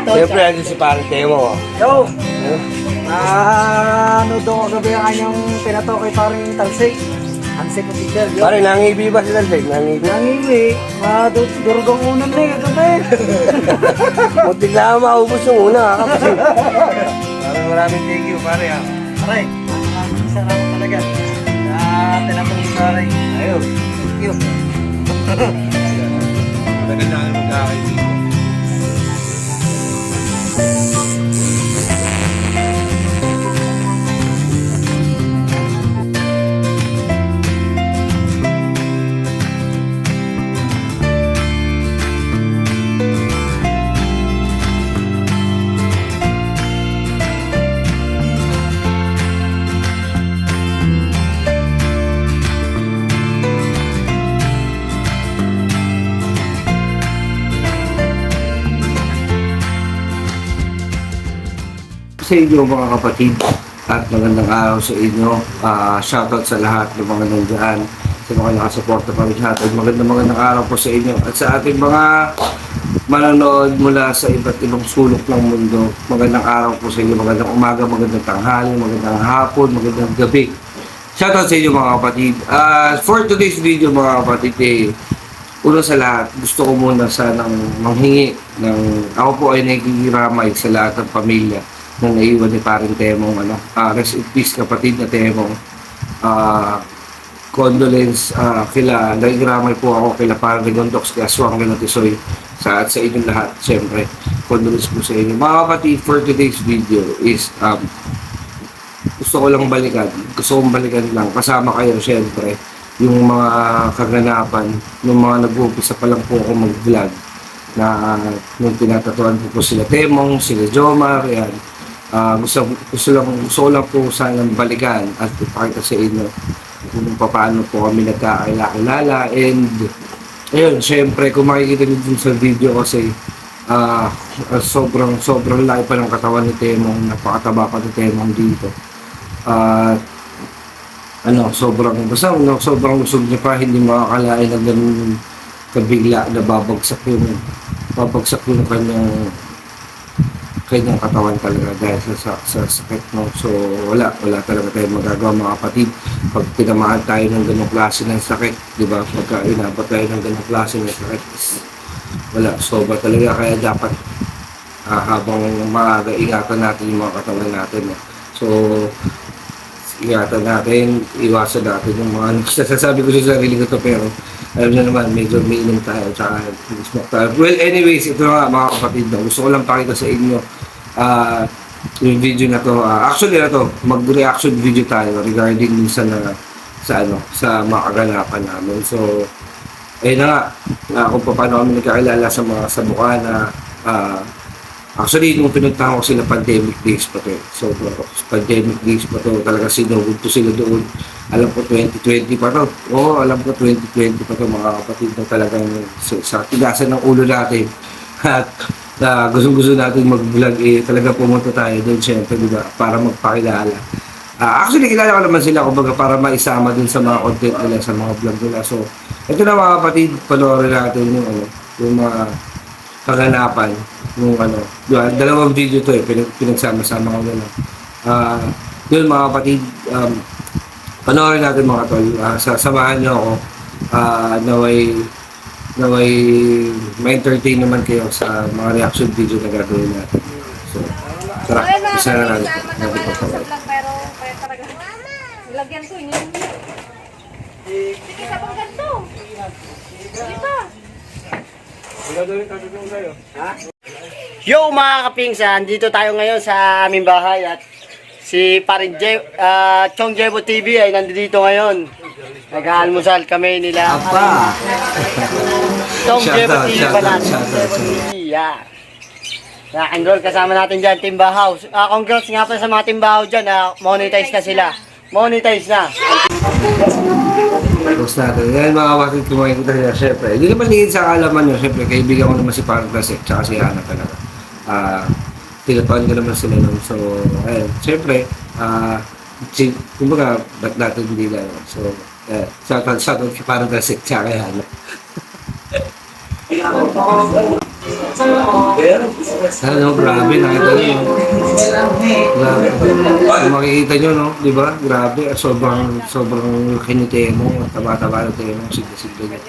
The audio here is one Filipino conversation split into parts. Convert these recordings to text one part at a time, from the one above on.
Siyempre, andun si Parang Temo. Yo! Ano doon ko gabi ang kanyang pinato kay parang Talsik. Hansik official. Yo! Pare, nangibi ba si Talsik? Nangibi. Nangiwi, durugong unan na yung gabi. Muntik na maubos yung una, kapatid. Maraming thank you, pare. Aray, maraming salamat talaga. Tinapong ni Aray. Ayun. Thank you. Tagal na kami magkakaibigan. Sa inyo mga kapatid at magandang araw sa inyo. Shoutout sa lahat ng mga nandiyan, sa mga nakasuporta pa rin natin. Magandang araw po sa inyo at sa ating mga manonood mula sa iba't ibang sulok ng mundo. Magandang araw po sa inyo, magandang umaga, magandang tanghali, magandang hapon, magandang gabi. Shoutout sa inyo mga kapatid. For today's video mga kapatid, una sa lahat, gusto ko muna sanang manghingi ng, ako po ay nakikiramay sa lahat ng pamilya na naiwan ni Parang Temong, rest in peace kapatid na Temong. Condolence, nakikiramay po ako kila Parang Rigondox, kaya Aswang Ganotisoy, sa inyong lahat, siyempre. Condolence po sa inyo. Mga kapatid, for today's video is, gusto kong balikan lang, kasama kayo siyempre, yung mga kaganapan, yung mga nag-uumpisa pa lang po ako mag-vlog, na nung tinatatuan po sila Temong, sila Jomar, yan. Gusto ko lang po sanang balikan at ipakita sa inyo kung paano po kami nagkakilala. And ayun, syempre kung makikita nyo dun sa video kasi sobrang laki pa ng katawan ni Temong, napakataba pa ni Temong dito. Sobrang usog niya pa, hindi makakalain na ganun kabigla na babagsak yung kanyang katawan talaga dahil sa sakit, no? So wala talaga tayong magagawa mga kapatid pag tinamaan tayo ng ganong klase ng sakit, di ba? Pagka inabot tayo ng ganong klase ng sakit, wala, sobra talaga, kaya dapat habang maaga ingatan natin yung mga katawan natin, no? So ingatan natin, iwasan natin yung mga nasasabi ko sa sarili ko to, pero alam na naman, medyo umiinom tayo, tsaka smoke tayo. Well, anyways, ito nga mga kapatid, no? Gusto ko lang pakita sa inyo yung video na to. Actually na to, mag-reaction video tayo regarding minsan sa mga kaganapan namin. So, ayun na nga, kung paano kami nagkakilala sa mga sabukan na actually, nung pinuntahan ko sila, pandemic days pa to. So, pandemic days pa to, talaga sinugod to sila doon. Alam ko 2020 pa to. Oo, alam ko 2020 pa to mga kapatid, na talagang sa tigasan ng ulo natin. At gusto natin mag-vlog, talaga pumunta tayo doon, syempre, diba, para magpakilala. Actually, kilala ko naman sila, kumbaga, para maisama dun sa mga content nila, sa mga vlog nila. So, ito na mga kapatid, panoorin natin yung mga kaganapan, yung dalawang video to, pinagsama-sama ko nila. Yun mga kapatid, panoorin natin mga tol. Samahan nyo ako, naway ma-entertain naman kayo sa mga reaction video na gagawin natin. So, tara, isa na natin. Pero kaya talaga lagyan ko yun. Sige, sa pang ganito. Sige pa. Yo mga kapingsan, dito tayo ngayon sa aming bahay at si Paring Chong Jebo TV ay nandito ngayon. Nag-aalmusal kami nila. Apa! Chong Jebo TV pala. Shoutout. Rock and roll kasama natin dyan, Timba House. Congrats nga pa sa mga Timba House dyan, monetize na sila. Monetize na. Tapos natin. Ngayon mga kapatid, kung makikita nila, syempre, hindi naman lingid sa kaalaman nyo, syempre, kaibigan ko naman si Parang Tasek, tsaka si Hana talaga. Tinatuan ko naman sila nun. So, ayun, syempre, kumbaga, ba't natin hindi lang. So, shoutout si Parang Tasek, tsaka kay Hana. Ano, grabe, nakita nyo yun. Grabe. Kung makikita nyo, no? Di ba? Grabe, sobrang laki ni Temo. Taba-taba ni Temo, sigla-sigla niya.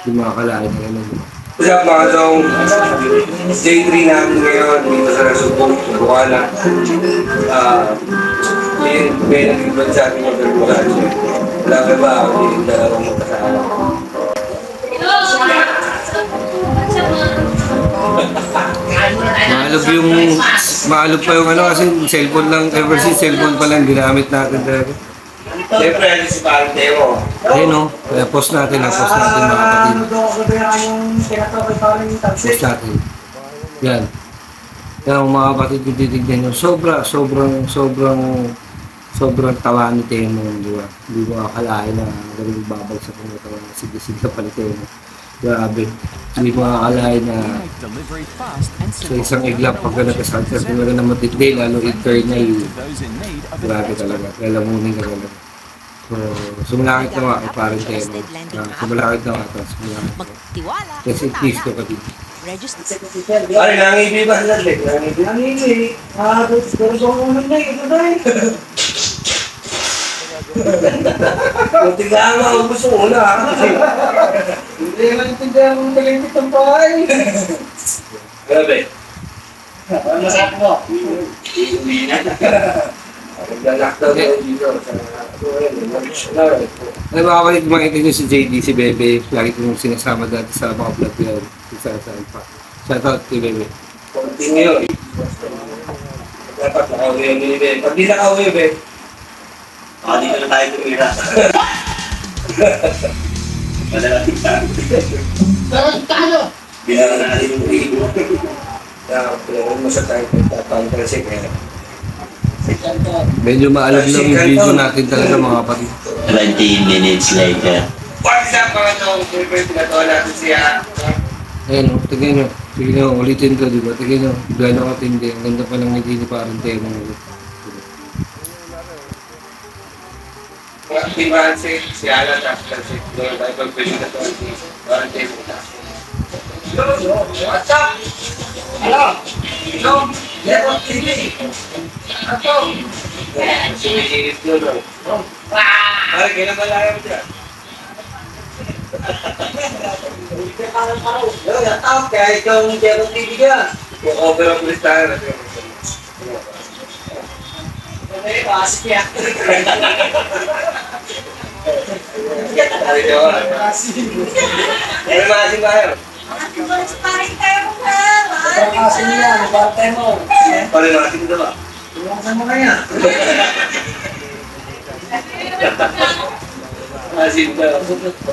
Hindi makakalain na yun. What's up mga tong day 3 namin ngayon dito sa Nasubong, Buwana. May nag-ibang sa ating mga bermulansya. Wala ka ba ako yung dalawang magkasama? Maalog pa yung ano kasi cellphone lang, ever since cellphone pa lang ginamit natin talaga. Siyempre, ano si Parang Teo? Ayun no, kaya post natin mga kapatid. Post natin. Yan. Yan mga kapatid kung titignan nyo, sobrang tawa ni Temo, di ba? Hindi ko akalain na ganun babagsak ng tawa na sigla-sigla pa ni Temo. Grabe. Hindi ko akalain na sa isang iglap pag nagkasalter talaga na matindi, lalo internal. Grabe talaga. Kaya lamunin ka talaga. So, sumalakit na nga ay parang Temo. Sumalakit na nga ito. Sumalakit na. Magtiwala. Kasi please ko kapit. Register. Ano, nangibi ba sila? Nangibi. Muntik lang ako gusto mo na. Hindi naman intindihan mong malimit ng bahay. Grabe. Ano sa mo? Hindi na. Nag-lockdown tayo dito sa Ay mga kapatid, makita nyo si JD, si Bebe. Lagi kong sinasama dati sa mga vlog yan. Saan pa. Shoutout kay Bebe. Continue. Dapat nakauwi yung Bebe. Pag di nakauwi, Bebe. Dito na tayo tumira. Madalating tayo. Bilang natin yung ribo. Kaya pinagawin mo sa tayo pagtatang-trasik eh. Medyo maalog lang yung video natin talaga mga kapatid. 20 minutes later. What's up mga tong pinagawa natin siya? Ayan o, tignan nyo. Tignan nyo, ulitin ko, di ba? Tignan nyo, gano'n katindi. Ang ganda pa lang hindi ni parang Temo. Tibahan si Alan tapos si doon tayo pag-pwede na to si parang Temo. What's up? Hello? Hello? Level TV. Ato? Sumisilip doon. Parang kailan malaya mo dyan? Kaya itong Level TV ka. Kung over ang listahan natin. Okay, pasok yan. Ano maasin ba yun? Paring tayo mo na. Pagkakasin niya, nabatay mo. Paano natin ito ba? Tulungan mo kaya. Maasin ba?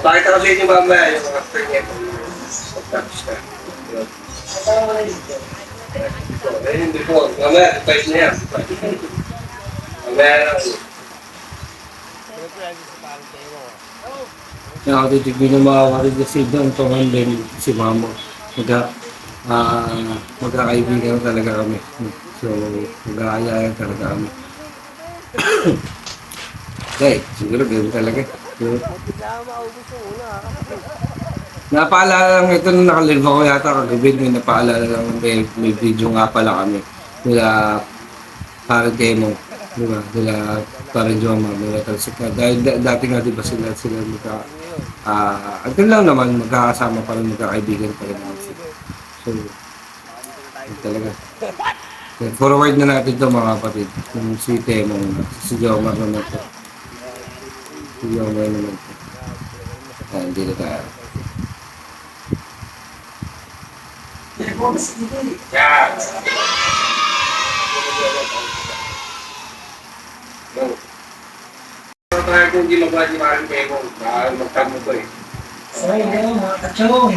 Pakita ko sa inyo mamaya yung mga after niya. Pagkakos ka. Ayun, before. Mamaya, advice na yan. Mamaya lang. Kaya ako titignan ng mga kapatid kasi doon tongan din si Mamo. Magkakaibigan talaga kami. So, magkakayayan talaga kami. Okay, siguro ganoon talaga. So, napaalala lang ito nung nakalive ako yata kagabi. May napaalala lang may video nga pala kami. Nila parang Temo. Diba? Nila parang Joma. Nila Talsika. Dahil dati nga diba sila until lang naman magkakasama pa rin, magkakaibigan pa rin naman sila. So, yun talaga. Okay, forward na natin ito mga kapatid. Yung si Temo na. Si Jomar naman ito. Si Jomar naman ito. Ayan, dito tayo. Yan. Tayo kung hindi magawa si Parang Temo, baka magtamo ko eh. Sorry, hindi mo, mga kachong.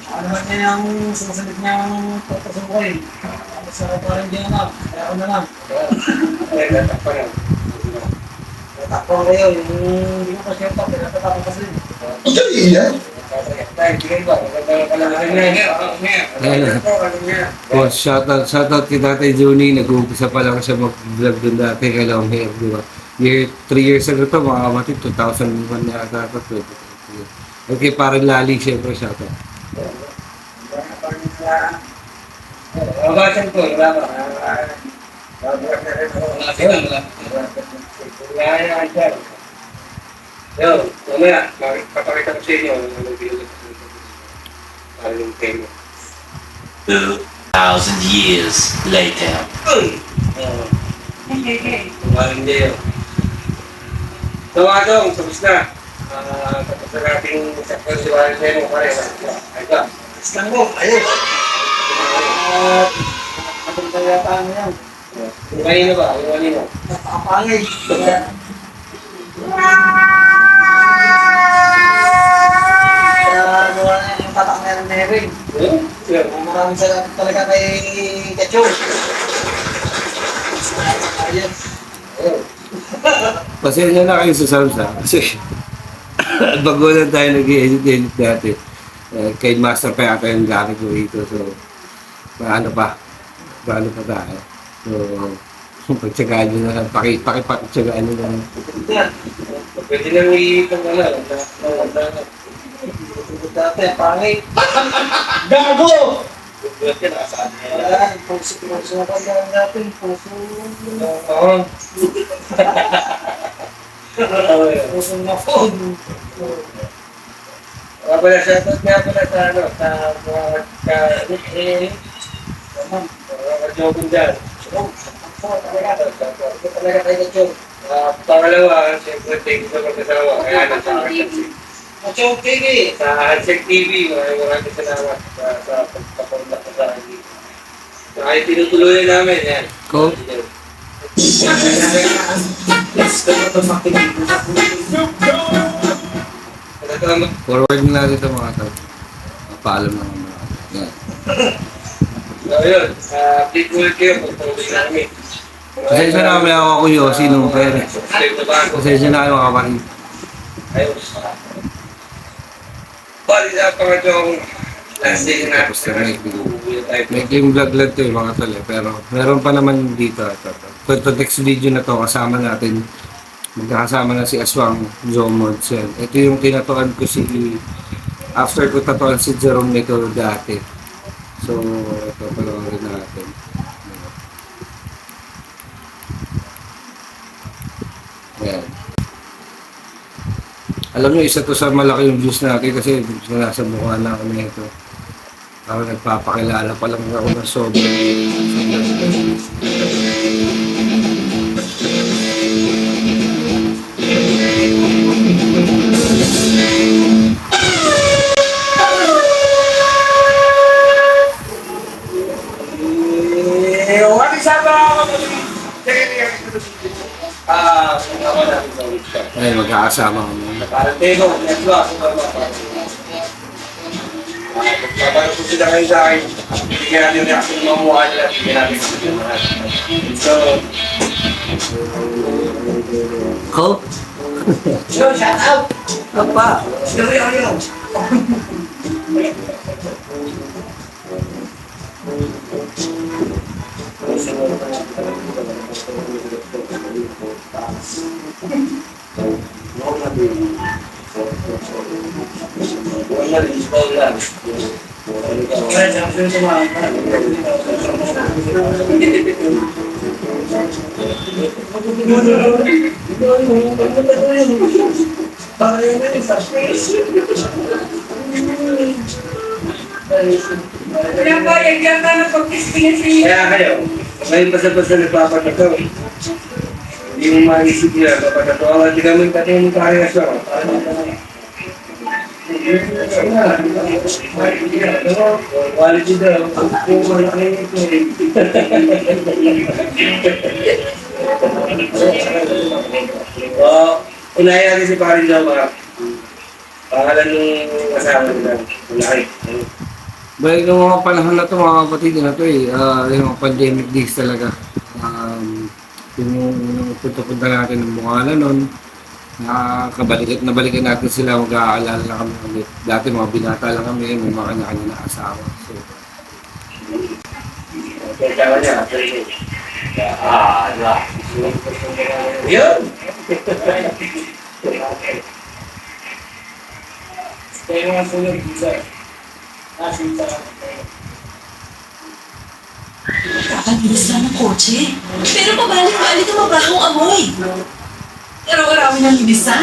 Ano naman niya yung susunod niyang pagpasukoy. Sa parang di na, kaya ako na lang. Kaya natakpa lang. Natakpan kayo, yung hindi ko pa siya pa, pinatatakpan kasi. Oh, shoutout kay Tatay Juni. Nag-uumpisa pa lang siya mag-vlog doon dati kay Long Hair, di ba? 3 years ago to, mga kapatid, 2001 na ata ito. Okay, parang Lali, siyempre shoutout. Mabasan ko, wala ba? Yo, mamaya, papakita ko sa inyo ang video. Para yung tema. 2,000 years later. Maraming day. So, Adong, tapos na. Tapos na nating sakyan si Warren Demo. Ay ka. Isang mo, ayun. Ang yata ano yan. Yung kanina ba? Yung kanina. Napakapangay. Kaya gawa na yung tatak na ng Mary. Maraming salamat talaga kay Kacho. Ayun. Pasensya na kayo sa sounds ha. Kasi bago lang tayo nag-edit dati. Kay Master pa yata yung gamit ko rito. So, paano pa tayo. So, pagtsagaan nyo na lang. Pakipagtsagaan nyo na lang. Pwede nang iipang Dati, pangay. Gago! Ayan, puso ka lang natin. Puso. Oo. Puso na phone. Nga pala, shoutout nga pala sa ano, sa mga ka-jogging dyan. Talaga kay Kacho. Pangalawa, siyempre, thank you sa pagkasawa. Kaya nasa Kacho TV. sa Hansel TV, maraming salamat sa pagpapunta ko sa akin. So, ay tinutuloy namin, yan. Ko? Forward na natin ito mga tao. Paalam na mga yan. So, yun, update ulit kayo kung tuloy namin. Pasensya na kami ako Yossi nung pera. Pasensya na kayo mga kapatid. Ayos. Bali na pangatong last day na. Tapos na may game vlog to yung mga tol eh. Pero meron pa naman dito. Ito next video na to kasama natin. Magkakasama na si Aswang Jomod. Ito yung tinatuan ko after ko tatuan si Jerome nito dati. So ito palawagin natin. Ayan. Alam nyo, isa to sa malaki yung views natin kasi nasa mukha na kami ito. Ako nagpapakilala pa lang ako ng sobrang. Ay, magkakasama kami. Parantego, netwa, Paano po sila kayo sa akin? Bigyan natin yung reaction ng mga mukha nila. Bigyan natin yung So, Ko? Yo, shout out. Apa? Yo. kaya kayo, ngayon basta-basta nagpapatato. Hindi mo maisip nila, papatato. Hindi kami patingin mo parehas lang. Quality daw. Kung malaki ito unahin natin si Parin daw mga pangalan ng kasama nila. Malaki. Balik ng mga panahon na to mga kapatid na to eh. Yung mga pandemic days talaga. Yung unang punta-punta natin ng Bungala noon. Nabalikan natin sila, mag-aalala na kami ulit. Dati mga binata lang kami, may mga kanya-kanya na asawa. So, Kaya niya. Yun! Kaya mga sulit dito. Nasin sa nakakalinis lang ng kotse. Pero pabalik-balik ang mabahong amoy. Pero marami nang linisan.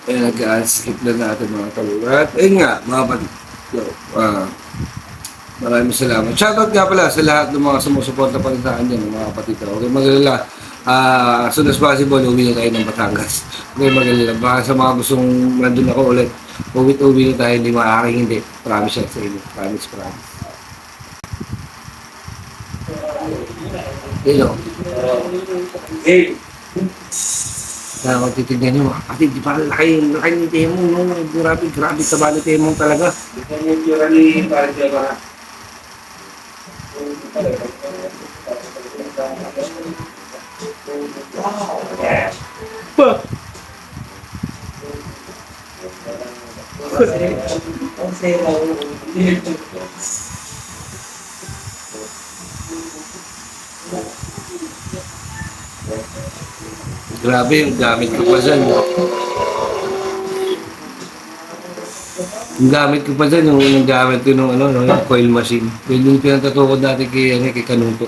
Eh, nag-skip na natin mga kalula. At ayun nga, mga kapatid. So, maraming salamat. Shoutout nga pala sa lahat ng mga sumusuporta pa rin sa akin dyan, mga kapatid. Okay, magalala. As soon as possible, uwi na tayo ng Batangas. Okay, magalala. Baka sa mga gustong nandun ako ulit, uwi na tayo, hindi maaaring hindi. Promise yan sa inyo. Promise. Yun o. Hey, Kaya kung titignan nyo, mga kapatid, di ba laki ni Temo, no? Grabe, taba ni Temo talaga. ito yung tsura ni Parang Jemar. Grabe yung gamit ko pa dyan. Yung gamit ko pa dyan, yung unang gamit ko nung yung coil machine. Yun yung pinatatukod natin kay Kanuto.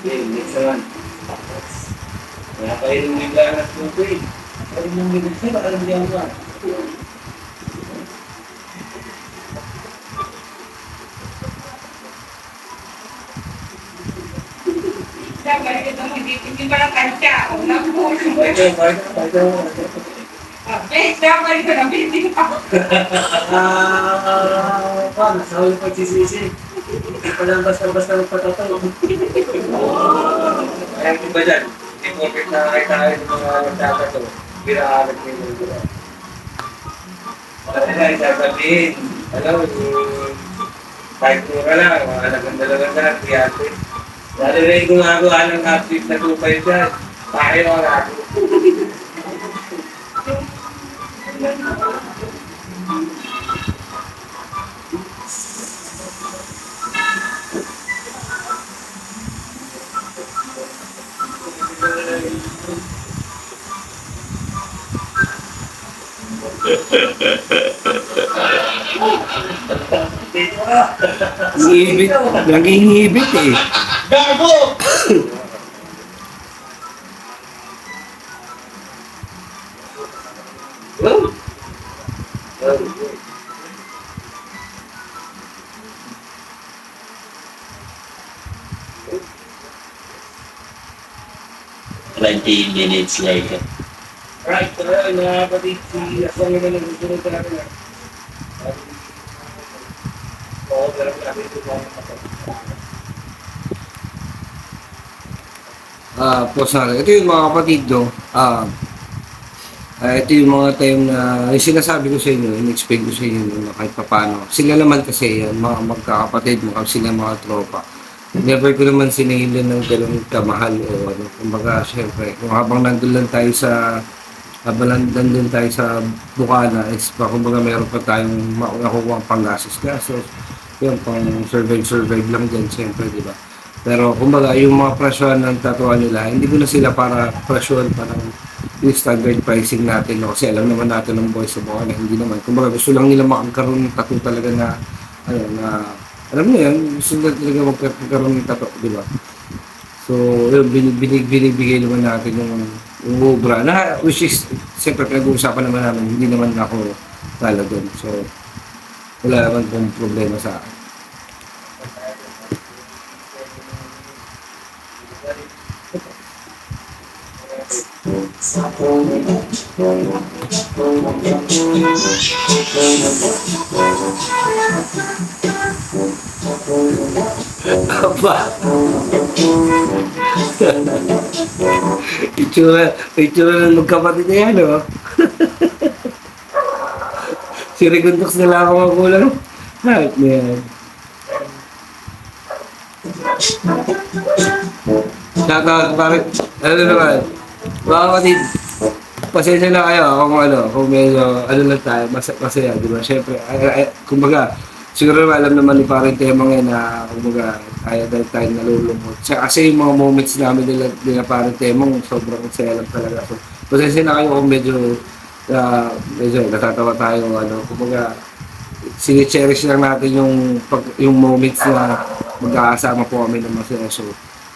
Okay, next one. Kaya kayo nung naglanas ko ito eh. Kayo nung naglanas ko, alam niya mo. Hindi pa lang kanta. Unang puno. Ito. Dapat ito na hindi pa. Paano? Sa huli pagsisisi. Hindi pa lang basta-basta magpatataw. Kaya kung ba dyan, important na kayo tayo ng mga dapat to. Birahalag kayo ng mga. Ano na, isasabihin. Alam mo, kahit mura lang, mga anak ng dalawang na, kiyate. Lalo na yung gumagawa ng update na 2.5 dyan. Tayo ang natin. Ngibit. Naging ngibit eh. Gago! Oh. 20 minutes later. Right, mga kapatid, si Asong naman ang gusto nito natin. Oo, pero natin ito mga kapatid. Pause natin. Ito yung mga kapatid, no? Ito yung mga time na yung sinasabi ko sa inyo, in-explain ko sa inyo na kahit paano. Sila naman kasi yan, mga magkakapatid, sila mga tropa. Never ko naman sinihilan ng ganun kamahal o ano. Kumbaga, syempre, kung habang nandun tayo sa Bukana, is kumbaga meron pa tayong nakukuha ang panggastos-gastos. Yun, pang survive lang dyan, syempre, di ba? Pero kumbaga, yung mga presyon ng tatuan nila, hindi ko na sila para presyon, parang yung standard pricing natin, no? Kasi alam naman natin ng boys sa Bukana, hindi naman. Kumbaga, gusto lang nila makakaroon ng tattoo talaga na, alam mo yan, gusto nila talaga magkaroon ng tattoo, di ba? So, So, yun, binibigay naman natin yung obra na, which is, siyempre pinag-uusapan naman namin, hindi naman ako talo doon. So, wala naman pong problema sa akin. Aba! itsura ng magkapatid na yan, oh. Si Regundox na lang ako magulang. Hayop na yan. Shoutout, pare. Ano naman? Mga kapatid, pasensya na kayo kung medyo, lang tayo, masaya, di ba? Siyempre, kumbaga, siguro alam naman ni parang Temang yan na, kumbaga, dahil tayo nalulungkot. Kasi yung mga moments namin nila parang Temang, sobrang saya lang talaga. So, pasensya na kayo kung medyo natatawa tayo, kumbaga, sini-cherish lang natin yung moments na magkakasama po kami ng masaya. So,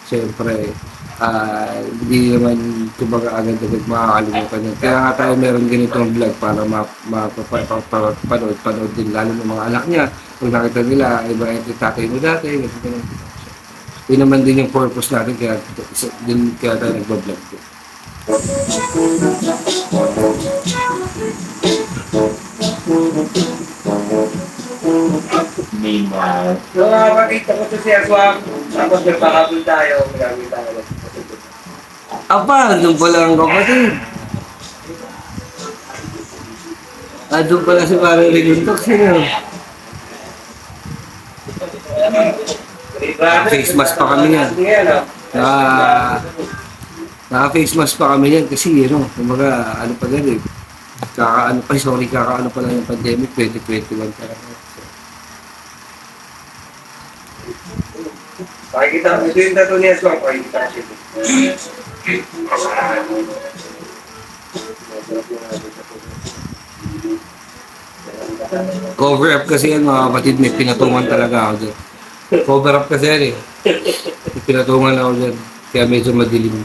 siyempre, hindi naman kumbaga agad-agad makakalimutan yan. Kaya nga tayo meron ganitong vlog para mapapanood din lalo ng mga anak niya. Kung nakita nila, iba yung tatay mo dati. Yun naman din yung purpose natin kaya tayo nagbablog din. Meanwhile, So, makita ko to si Aswang. Tapos nagpakabul tayo. Magamit tayo. Apa, doon pala ang kapatid. Doon pala si Parang Regundox yun. Face mask pa kami yan. Naka-face mask pa kami yan kasi kumbaga, pa din eh. Kakaano pa lang yung pandemic, 2021 pa lang. Pakikita ko. Ito yung tattoo ni Aswang. Pakikita ko siya. Cover up kasi yan mga kapatid, may pinatungan talaga ako dyan. Cover up kasi yan eh. May pinatungan ako dyan. Kaya medyo madilim.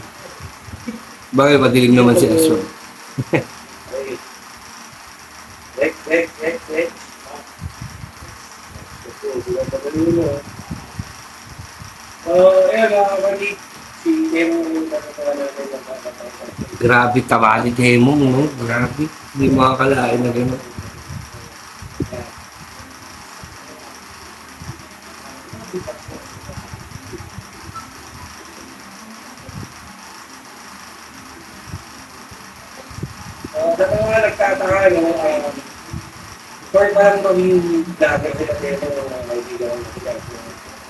Bakit madilim naman si Aswang? Next. Ayan mga kapatid. Si Nemo yung tatatawa natin ng tatatawa. Grabe, tabali Temong, no? Grabe. Hindi makakalain na gano'n. Sa mga nagtataka, short pa lang maging vlogger sila dito ng mga kaibigan ng sila.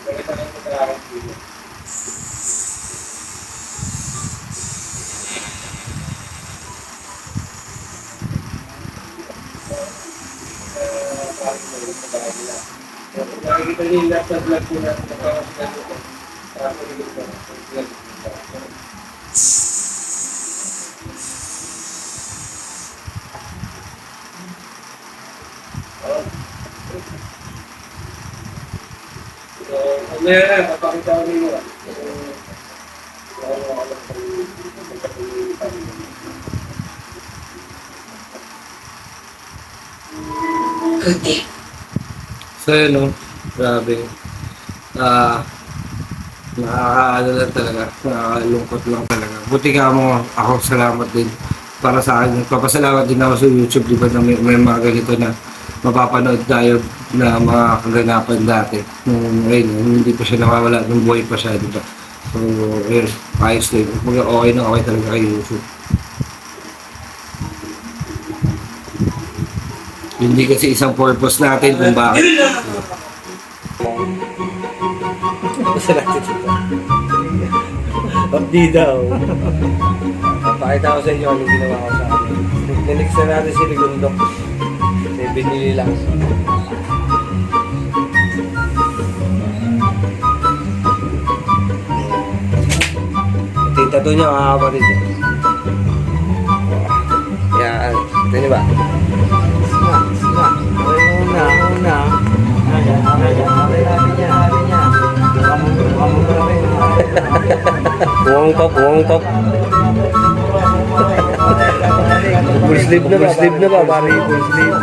Nagkita ng pagkakaroon dito. Nakikita niyo yung lahat ng vlog ko na nagkakasya dito. So, meron na, papakita ko ninyo. So yun, no? Grabe. Nakakaano lang talaga. Nakakalungkot lang talaga. Buti ka mo, ako salamat din para sa akin. Papasalamat din ako sa YouTube, di ba, na may mga ganito na mapapanood tayo na mga kaganapan dati. Ngayon, hindi pa siya nakawala, nung buhay pa siya, di ba? So, ayun, ayos din. Okay na okay talaga kay YouTube. Hindi kasi isang purpose natin kung bakit. Hindi daw. Pakita ko sa inyo anong ginawa ko sa akin. Ninex na natin si Ligundok. Kasi binili lang. Ito yung tattoo niya mga kapatid. Yan. Ito niyo ba? Una. Sabi niya. Kamu Buwang top. Full sleeve na ba, pare? Full sleeve.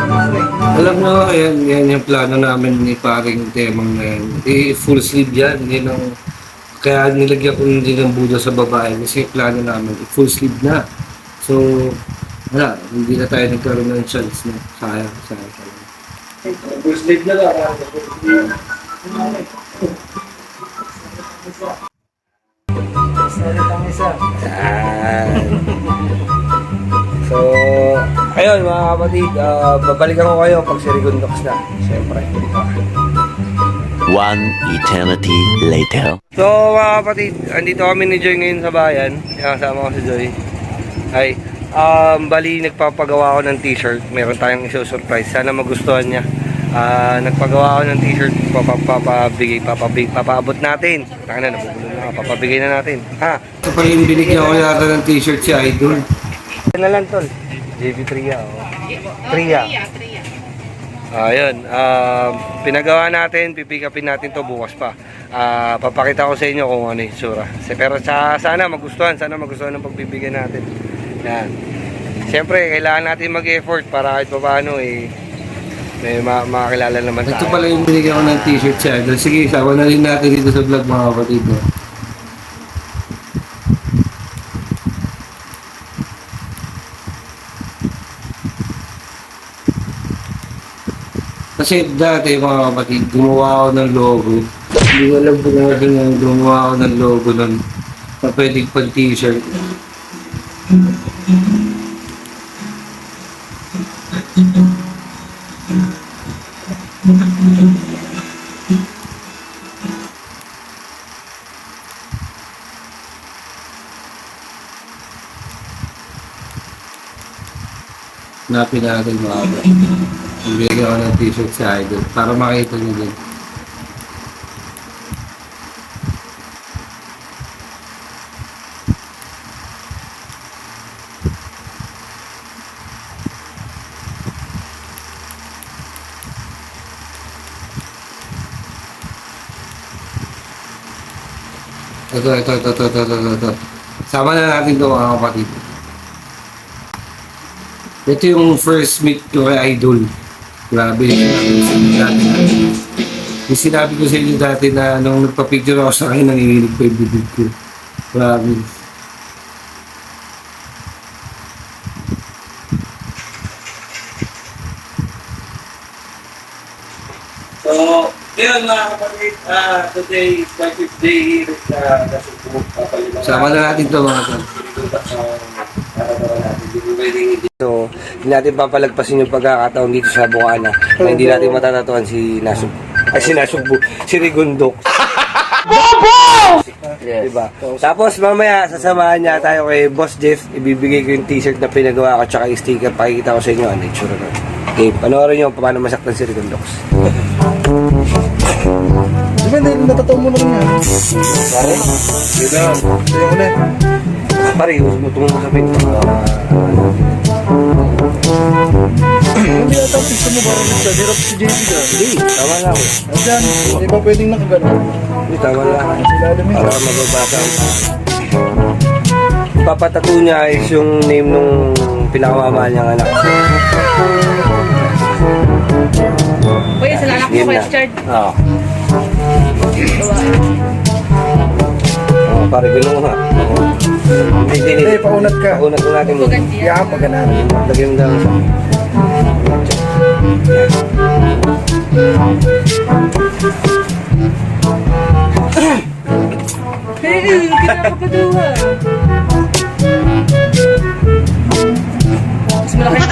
Alam mo, yan yung plano namin ni paring temang na yan. Full sleeve yan. Yun ang, kaya nilagyan ko din ng budo sa babae kasi plano namin, full sleeve na. So, wala, hindi na tayo nagkaroon ng chance na sayang talaga. Full sleeve na lang. So, ayun mga kapatid, babalikan ko kayo pag si Rigondox na. Siyempre. One eternity later. So mga kapatid, andito kami ni Joy ngayon sa bayan. Kasama ko si Joy. Ay, bali nagpapagawa ako ng t-shirt. Meron tayong iso-surprise. Sana magustuhan niya. Nagpagawa ako ng t-shirt. Papaabot natin. Taka na, nabubulong na. Papabigay na natin. Ha? Ito pa yung binigyan ko yata ng t-shirt si Idol. Yan na lang tol. JB Tria. Tria. Ayun, pinagawa natin, pipick upin natin to bukas pa. Papakita ko sa inyo kung ano yung sura. Pero sana magustuhan ng pagbibigyan natin. Yan. Siyempre, kailangan natin mag-effort para kahit paano may makakilala naman tayo. Ito pala yung binigyan ko ng t-shirt si Idol. Sige, sama na rin natin dito sa vlog mga kapatid. No? Kasi dati mga kapatid, gumawa ako ng logo. Hindi ko alam kung ano yung gumawa ako ng logo nun na pwedeng pang t-shirt. Hanapin natin mga kapatid. Bigyan ko ng t-shirt sa Idol para makita nyo din. Ito. Sama na natin ito mga kapatid. Ito yung first meet ko kay Idol. Grabe, yung sinabi ko sa inyo dati na nung nagpa-picture ako sa akin, nanginginig pa yung bibig ko. Grabe. So, yun mga kapatid, today is my 5th day here sa Subo. Sama na natin ito mga kapatid. So, hindi natin papalagpasin yung pagkakataon dito sa Bukana na hindi natin matatatuan si Rigondox. Yes. Diba? Tapos mamaya sasamahan niya tayo kay Boss Jeff. Ibibigay ko yung t-shirt na pinagawa ko tsaka yung sticker. Pakikita ko sa inyo ano yung tsura nun. Okay, panoorin nyo paano masaktan si Rigondox. Diba, natataw mo na rin yan. Pare, Yun na. Kaya ko na. pare, tumulong mo sa pinto. Hindi ata ang pista mo parang nagsadirap si JB ka. Hindi, tama lang. Andyan, hindi ba pwedeng nakagano? Hindi, tama lang. Ilalim yun. Para mababasa ang papatato niya is yung name nung pinakamamahal niyang anak. Kuya, sa lalaki mo, Yun Kuya na. Richard. Oo. Oh, pare, gano'n nga. Hindi, paunat ka. Paunat ko natin. Yan, pagana. Lagyan mo lang sa... Hey, kinakapaduha. Mas malaki na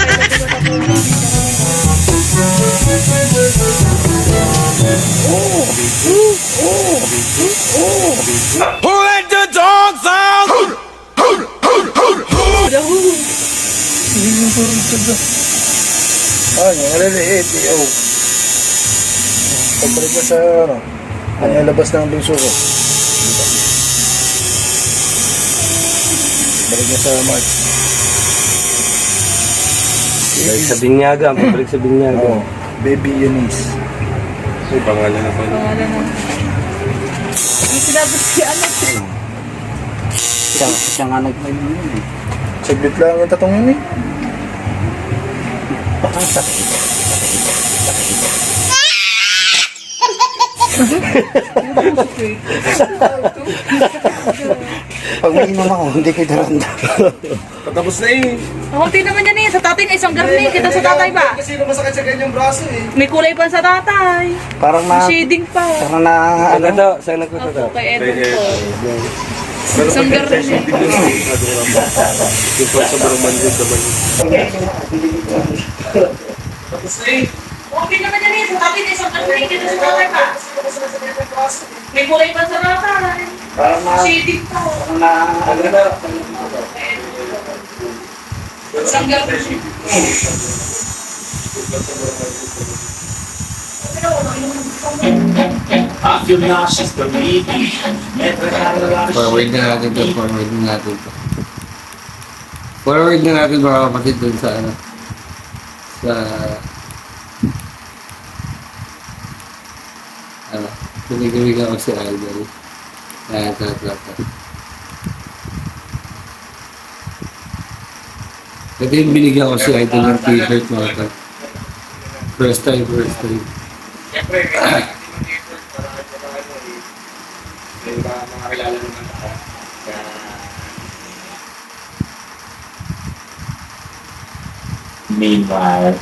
Yung maliliit. Pagbalik ka sa, ano, labas ng bunso ko. Balik ka sa March. Balik sa binyaga, pabalik sa binyaga. Oh, Baby Eunice. May pangalan na pala. pangalan ng... Yung sinabot si ano. Siya nga nag-find yun eh. Saglit lang yung tatong yun eh. Pag may inom ako, hindi ko daranda. Patapos na eh. Kunti naman yan eh. Sa tatay nga isang garni. Kita sa tatay ba? Kasi masakit sa ganyang braso eh. May kulay pa sa tatay. Parang May na, shading pa. parang na, ano, Saan Opo, kay Edwin po. Isang garni. Yung pa sobrang manjod naman. Tapos na eh. Kunti naman yan eh. Sa tatay nga isang garni. Kita sa tatay ba? May kulay pa sa tatay. parang na, Shading pa. parang na, Isang garni. Forward na natin to, forward na natin to. Forward na natin mga kapatid dun sa ano. Sa... Ano, tumigamig ako si Idol. Ayan, ito. Ito yung binigyan ko si Idol ng t-shirt mga kapatid. First time. Siyempre, kaya yung mga kilala naman ako. Meanwhile,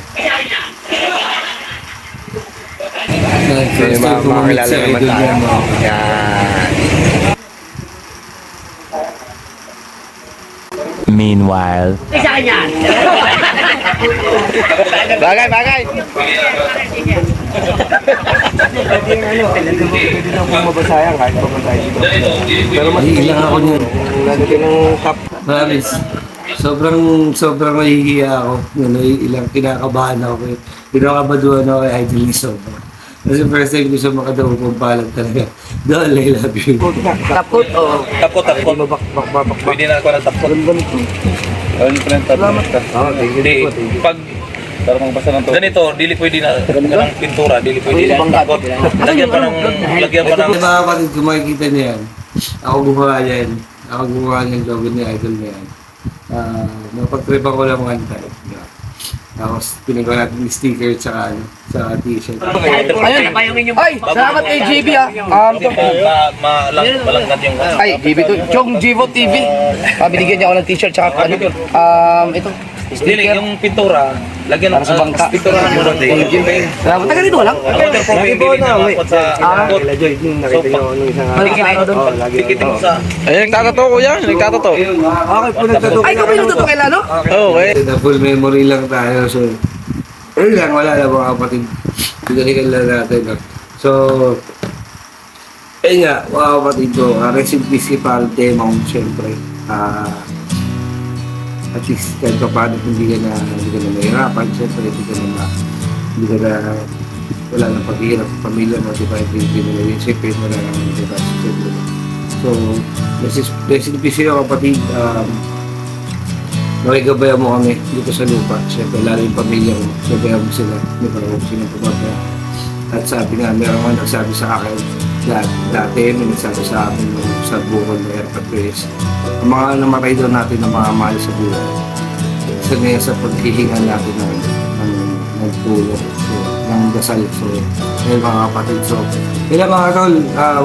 First time tumamit si Idol yan mga kapatid. Yan. Meanwhile. Bagay! Pwede lang bumabasayang kahit babasay dito. Pero mas Iilang ako niyan. lalagyan ng top. Promise. Sobrang nahihiya ako. Ilang kinakabahan ako. Kinakabaduhan ako kay Idol ni Sobra. Kasi first time ko siya makadaw kong palag talaga. Dahil I love you. tapot o. tapos. Pwede na ako ng tapos. Ano pa ng tapos? Hindi, pag para magbasa ng to. Ganito, dili pwede na ng pintura, dili pwede na takot. Lagyan pa ng Ito mga kapatid, kung makikita niyo yan, ako gumawa yan. Ako gumawa ng logo ni Idol na yan. Napag-tripan ko lang one time. Tapos pinagawa natin yung sticker tsaka ano, sa t-shirt. Ayun, ay, salamat kay JB ah. malangkat yung Ay, JB to, Chong Jivo TV. Binigyan niya ako ng t-shirt tsaka ano, ito. Dili, yung pintura, lagyan Para sa bangka. pinturahan mo rin. Salamat. Taga dito lang. Lagi po na, Kila Joy, nakita niyo nung isang Tikitin mo sa... Ayun, nagtatato kuya, nagtatato. Okay po nagtatato. Ay, kung may nagtatato kay Lano? Okay. Na full memory lang tayo. So, ayun lang, wala na mga kapatid. Pinalikan lang natin. No? So, ayun nga, mga kapatid ko, rest in peace kay Palte, Mount, syempre. At least kahit pa paano hindi ka na mahirapan, syempre hindi ka na wala nang paghihirap sa pamilya mo, diba? Hindi mo na isipin, wala nang diba? So, rest in peace sa'yo kapatid. Nakigabayan mo kami dito sa lupa. Siyempre, lalo yung pamilya mo. Gabayan mo sila. Di ba? Huwag silang pumabaya. At sabi nga, meron nga nagsabi sa akin, dati may nagsabi sa akin sa bukol ng Airport Race. Ang mga namatay doon natin ng mga mahal sa buhay. Isa ngayon sa paghihingan natin ng tulong, ng dasal. So, ayun mga kapatid. So, yun mga tol,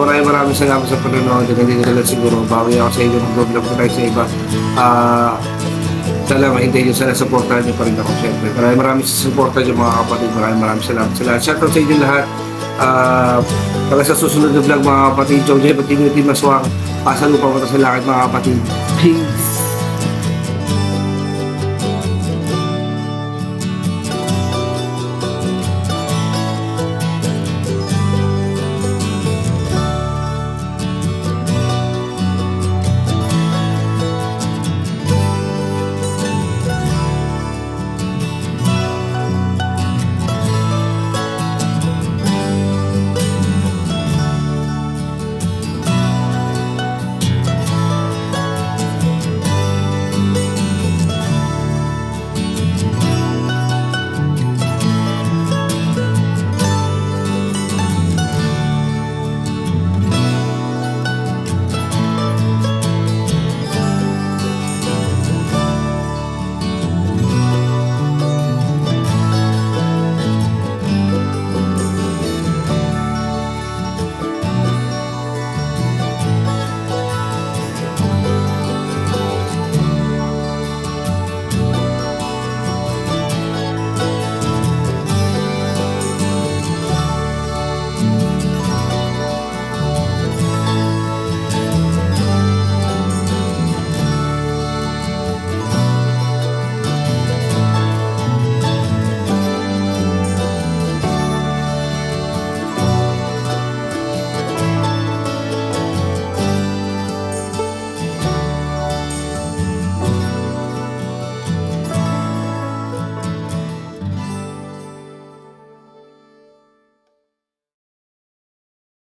maraming salamat sa panonood. Hindi ko lang siguro, bawi ako sa inyo, mag-vlog ko tayo sa iba. Sana mahintay nyo, sana supportahan nyo pa rin ako syempre. Maraming supportan nyo mga kapatid, maraming salamat sa lahat. Shoutout sa inyo lahat. Para sa susunod na vlog mga kapatid, Joe J. Pagkinuti Maswang, pasalupa mo sa lakad mga kapatid. Peace!